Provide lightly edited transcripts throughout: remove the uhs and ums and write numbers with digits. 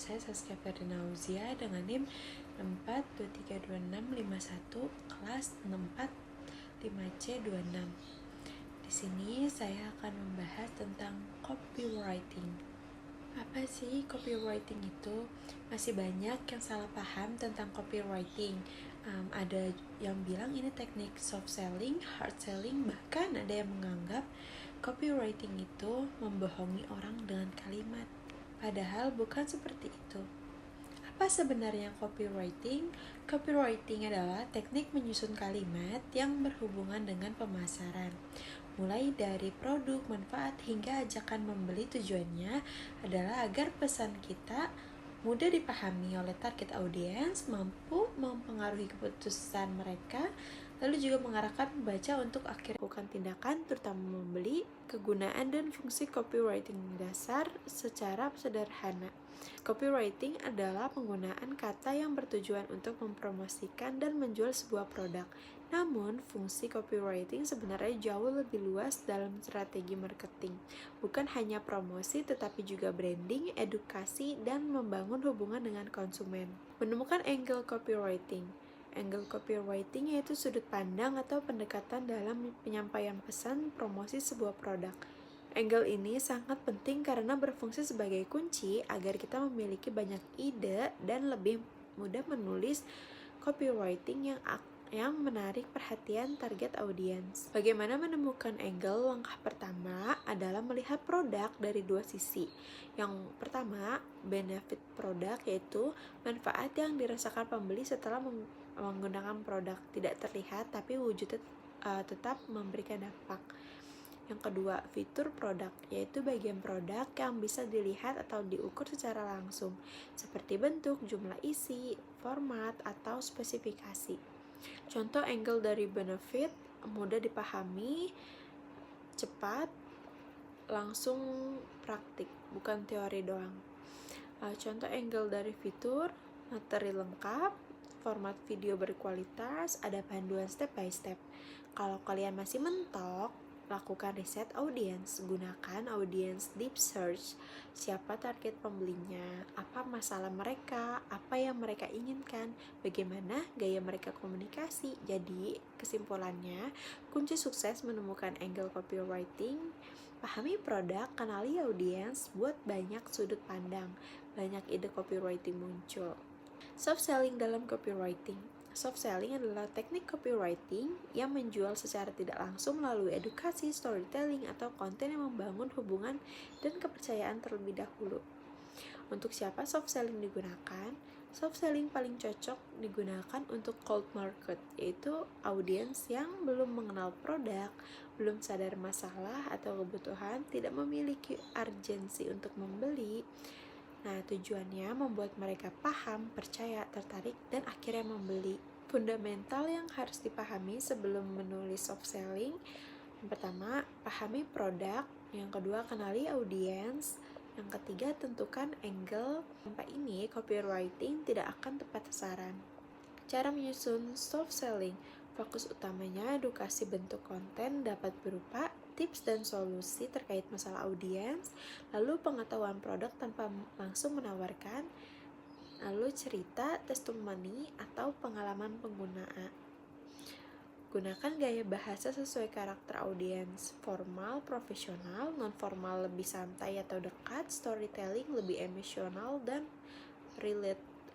saya Saskia Ferdinauzia dengan NIM 6423261 kelas 64 5C26. Di sini saya akan membahas tentang copywriting. Apa sih copywriting itu? Masih banyak yang salah paham tentang copywriting. Ada yang bilang ini teknik soft selling, hard selling, bahkan ada yang menganggap copywriting itu membohongi orang dengan kalimat. Padahal bukan seperti itu. Apa sebenarnya copywriting? Copywriting adalah teknik menyusun kalimat yang berhubungan dengan pemasaran. Mulai dari produk, manfaat, hingga ajakan membeli, tujuannya adalah agar pesan kita mudah dipahami oleh target audiens, mampu mempengaruhi keputusan mereka, lalu juga mengarahkan pembaca untuk akhirnya melakukan tindakan, terutama membeli. Kegunaan dan fungsi copywriting dasar secara sederhana. Copywriting adalah penggunaan kata yang bertujuan untuk mempromosikan dan menjual sebuah produk. Namun, fungsi copywriting sebenarnya jauh lebih luas dalam strategi marketing. Bukan hanya promosi, tetapi juga branding, edukasi, dan membangun hubungan dengan konsumen. Menemukan angle copywriting. Angle copywriting yaitu sudut pandang atau pendekatan dalam penyampaian pesan promosi sebuah produk. Angle ini sangat penting karena berfungsi sebagai kunci agar kita memiliki banyak ide dan lebih mudah menulis copywriting yang menarik perhatian target audiens. Bagaimana menemukan angle? Langkah pertama adalah melihat produk dari dua sisi. Yang pertama, benefit produk, yaitu manfaat yang dirasakan pembeli setelah menggunakan produk. Tidak terlihat tapi wujudnya tetap memberikan dampak. Yang kedua, fitur produk, yaitu bagian produk yang bisa dilihat atau diukur secara langsung, seperti bentuk, jumlah isi, format, atau spesifikasi. Contoh angle dari benefit, mudah dipahami, cepat, langsung praktik, bukan teori doang. Contoh angle dari fitur, materi lengkap, format video berkualitas, ada panduan step by step. Kalau kalian masih mentok, lakukan riset audiens, gunakan audience deep search. Siapa target pembelinya, apa masalah mereka, apa yang mereka inginkan, bagaimana gaya mereka komunikasi. Jadi, kesimpulannya, kunci sukses menemukan angle copywriting, pahami produk, kenali audiens, buat banyak sudut pandang, banyak ide copywriting muncul. Soft selling dalam copywriting. Soft selling adalah teknik copywriting yang menjual secara tidak langsung melalui edukasi, storytelling, atau konten yang membangun hubungan dan kepercayaan terlebih dahulu. Untuk siapa soft selling digunakan? Soft selling paling cocok digunakan untuk cold market, yaitu audiens yang belum mengenal produk, belum sadar masalah atau kebutuhan, tidak memiliki urgensi untuk membeli. Nah, tujuannya membuat mereka paham, percaya, tertarik, dan akhirnya membeli. Fundamental yang harus dipahami sebelum menulis soft selling. Yang pertama, pahami produk. Yang kedua, kenali audiens. Yang ketiga, tentukan angle. Tanpa ini, copywriting tidak akan tepat sasaran. Cara menyusun soft selling. Fokus utamanya edukasi bentuk konten dapat berupa tips dan solusi terkait masalah audiens, lalu pengetahuan produk tanpa langsung menawarkan, lalu cerita, testimoni, atau pengalaman penggunaan. Gunakan gaya bahasa sesuai karakter audiens, formal, profesional, non-formal lebih santai atau dekat, storytelling lebih emosional dan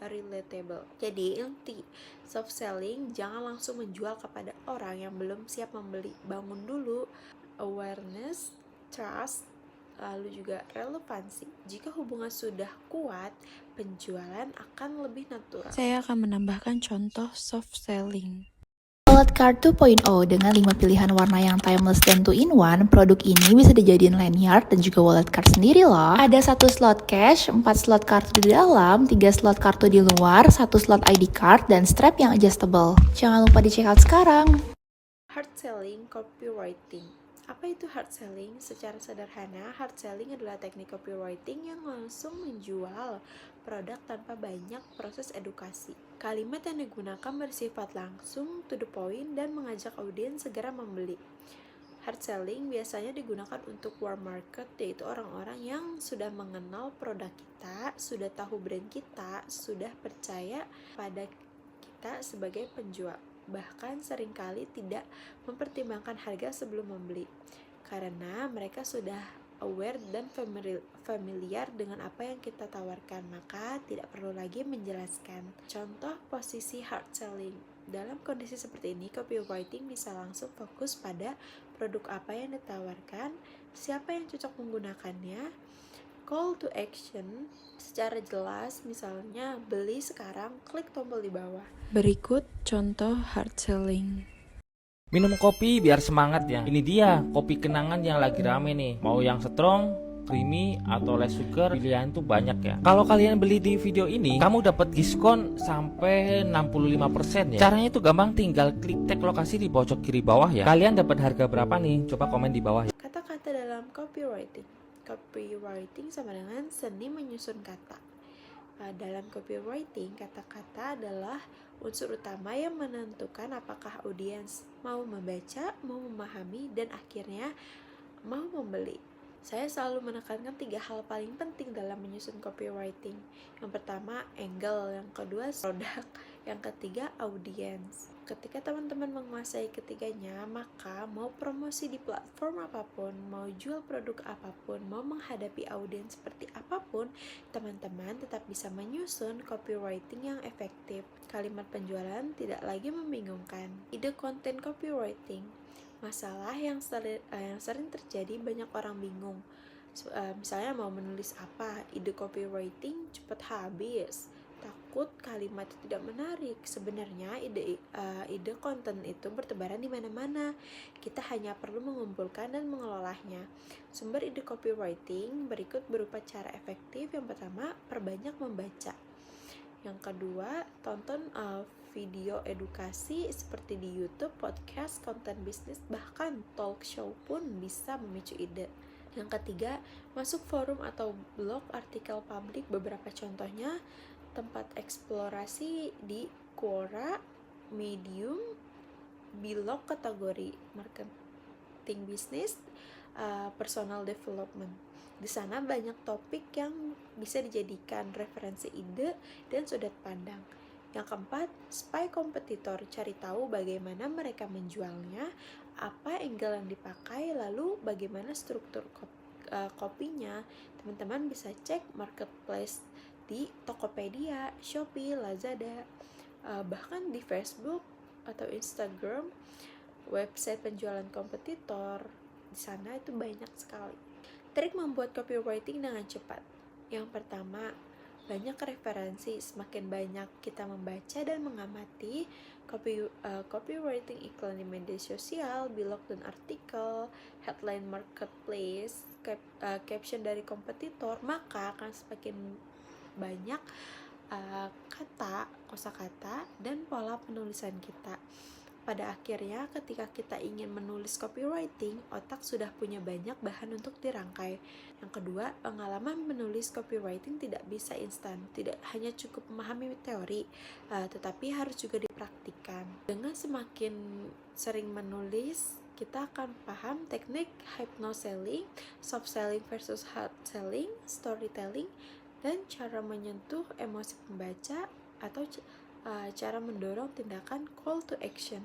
relatable. Jadi inti soft selling, jangan langsung menjual kepada orang yang belum siap membeli. Bangun dulu awareness, trust, lalu juga relevansi. Jika hubungan sudah kuat, penjualan akan lebih natural. Saya akan menambahkan contoh soft selling. Wallet Card 2.0 dengan 5 pilihan warna yang timeless dan 2-in-1, produk ini bisa dijadiin lanyard dan juga wallet card sendiri loh. Ada 1 slot cash, 4 slot kartu di dalam, 3 slot kartu di luar, 1 slot ID card, dan strap yang adjustable. Jangan lupa di check out sekarang. Hard selling copywriting. Apa itu hard selling? Secara sederhana, hard selling adalah teknik copywriting yang langsung menjual produk tanpa banyak proses edukasi. Kalimat yang digunakan bersifat langsung, to the point, dan mengajak audiens segera membeli. Hard selling biasanya digunakan untuk warm market, yaitu orang-orang yang sudah mengenal produk kita, sudah tahu brand kita, sudah percaya pada kita sebagai penjual. Bahkan seringkali tidak mempertimbangkan harga sebelum membeli, karena mereka sudah aware dan familiar dengan apa yang kita tawarkan, maka tidak perlu lagi menjelaskan. Contoh posisi hard selling. Dalam kondisi seperti ini, copywriting bisa langsung fokus pada produk apa yang ditawarkan, siapa yang cocok menggunakannya, call to action secara jelas, misalnya beli sekarang, klik tombol di bawah. Berikut contoh hard selling. Minum kopi biar semangat ya. Ini dia kopi kenangan yang lagi rame nih. Mau yang strong, creamy, atau less sugar, pilihan tuh banyak ya. Kalau kalian beli di video ini, kamu dapat diskon sampai 65% ya. Caranya itu gampang, tinggal klik tag lokasi di pojok kiri bawah ya. Kalian dapat harga berapa nih? Coba komen di bawah ya. Kata-kata dalam copywriting. Copywriting sama dengan seni menyusun kata. Dalam copywriting, kata-kata adalah unsur utama yang menentukan apakah audiens mau membaca, mau memahami, dan akhirnya mau membeli. Saya selalu menekankan 3 hal paling penting dalam menyusun copywriting. Yang pertama, angle. Yang kedua, produk. Yang ketiga, audiens. Ketika teman-teman menguasai ketiganya, maka mau promosi di platform apapun, mau jual produk apapun, mau menghadapi audiens seperti apapun, teman-teman tetap bisa menyusun copywriting yang efektif. Kalimat penjualan tidak lagi membingungkan. Ide konten copywriting. Masalah yang sering terjadi, banyak orang bingung. Misalnya mau menulis apa, ide copywriting cepat habis, takut kalimat tidak menarik. Sebenarnya ide konten itu bertebaran di mana-mana. Kita hanya perlu mengumpulkan dan mengelolanya. Sumber ide copywriting berikut berupa cara efektif. Yang pertama, perbanyak membaca. Yang kedua, tonton video edukasi seperti di YouTube, podcast, konten bisnis, bahkan talk show pun bisa memicu ide. Yang ketiga, masuk forum atau blog, artikel publik. Beberapa contohnya, tempat eksplorasi di Quora, Medium, blog kategori marketing bisnis, personal development. Di sana banyak topik yang bisa dijadikan referensi ide dan sudut pandang. Yang keempat, spy kompetitor. Cari tahu bagaimana mereka menjualnya, apa angle yang dipakai, lalu bagaimana struktur kopinya. Teman-teman bisa cek marketplace di Tokopedia, Shopee, Lazada, bahkan di Facebook atau Instagram, website penjualan kompetitor. Di sana itu banyak sekali. Trik membuat copywriting dengan cepat. Yang pertama, banyak referensi. Semakin banyak kita membaca dan mengamati copywriting iklan di media sosial, blog dan artikel, headline marketplace, caption dari kompetitor, maka akan semakin banyak kata, kosakata, dan pola penulisan kita. Pada akhirnya, ketika kita ingin menulis copywriting, otak sudah punya banyak bahan untuk dirangkai. Yang kedua, pengalaman menulis copywriting tidak bisa instan. Tidak hanya cukup memahami teori, tetapi harus juga dipraktikkan. Dengan semakin sering menulis, kita akan paham teknik hypnoselling, soft selling versus hard selling, storytelling, dan cara menyentuh emosi pembaca atau cara mendorong tindakan call to action.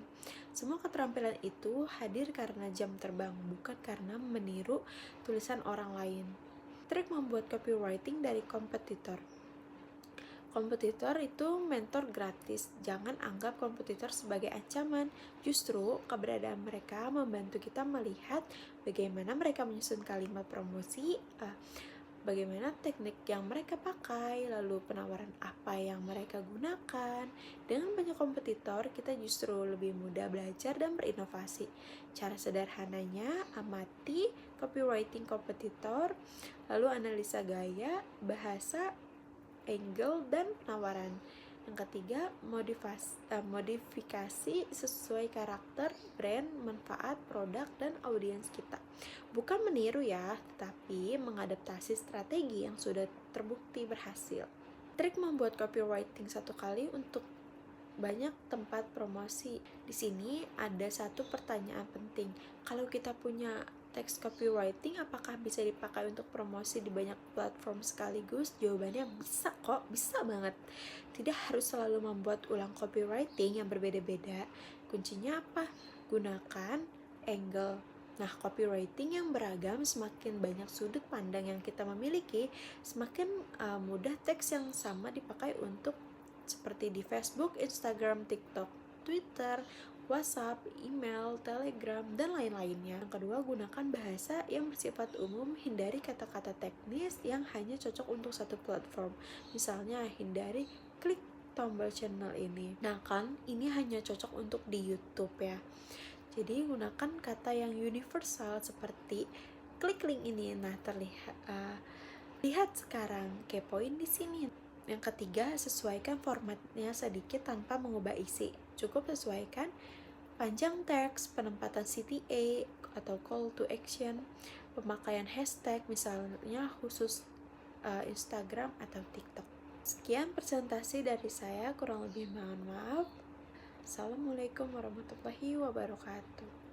Semua keterampilan itu hadir karena jam terbang, bukan karena meniru tulisan orang lain. Trik membuat copywriting dari kompetitor. Kompetitor itu mentor gratis. Jangan anggap kompetitor sebagai ancaman. Justru keberadaan mereka membantu kita melihat bagaimana mereka menyusun kalimat promosi, bagaimana teknik yang mereka pakai, lalu penawaran apa yang mereka gunakan. Dengan banyak kompetitor, kita justru lebih mudah belajar dan berinovasi. Cara sederhananya, amati copywriting kompetitor, lalu analisa gaya, bahasa, angle, dan penawaran. Yang ketiga, modifikasi sesuai karakter, brand, manfaat, produk, dan audiens kita. Bukan meniru ya, tetapi mengadaptasi strategi yang sudah terbukti berhasil. Trik membuat copywriting 1 kali untuk banyak tempat promosi. Di sini ada satu pertanyaan penting. Kalau kita punya teks copywriting, apakah bisa dipakai untuk promosi di banyak platform sekaligus? Jawabannya bisa kok, bisa banget. Tidak harus selalu membuat ulang copywriting yang berbeda-beda. Kuncinya apa? Gunakan angle. Nah, copywriting yang beragam, semakin banyak sudut pandang yang kita memiliki, semakin mudah teks yang sama dipakai untuk seperti di Facebook, Instagram, TikTok, Twitter, WhatsApp, email, Telegram, dan lain-lainnya. Yang kedua, gunakan bahasa yang bersifat umum, hindari kata-kata teknis yang hanya cocok untuk satu platform. Misalnya, hindari klik tombol channel ini. Nah kan, ini hanya cocok untuk di YouTube ya. Jadi gunakan kata yang universal seperti klik link ini. Nah, lihat sekarang, kepoin di sini. Yang ketiga, sesuaikan formatnya sedikit tanpa mengubah isi. Cukup sesuaikan panjang teks, penempatan CTA atau call to action, pemakaian hashtag misalnya khusus Instagram atau TikTok. Sekian presentasi dari saya, kurang lebih mohon maaf. Assalamualaikum warahmatullahi wabarakatuh.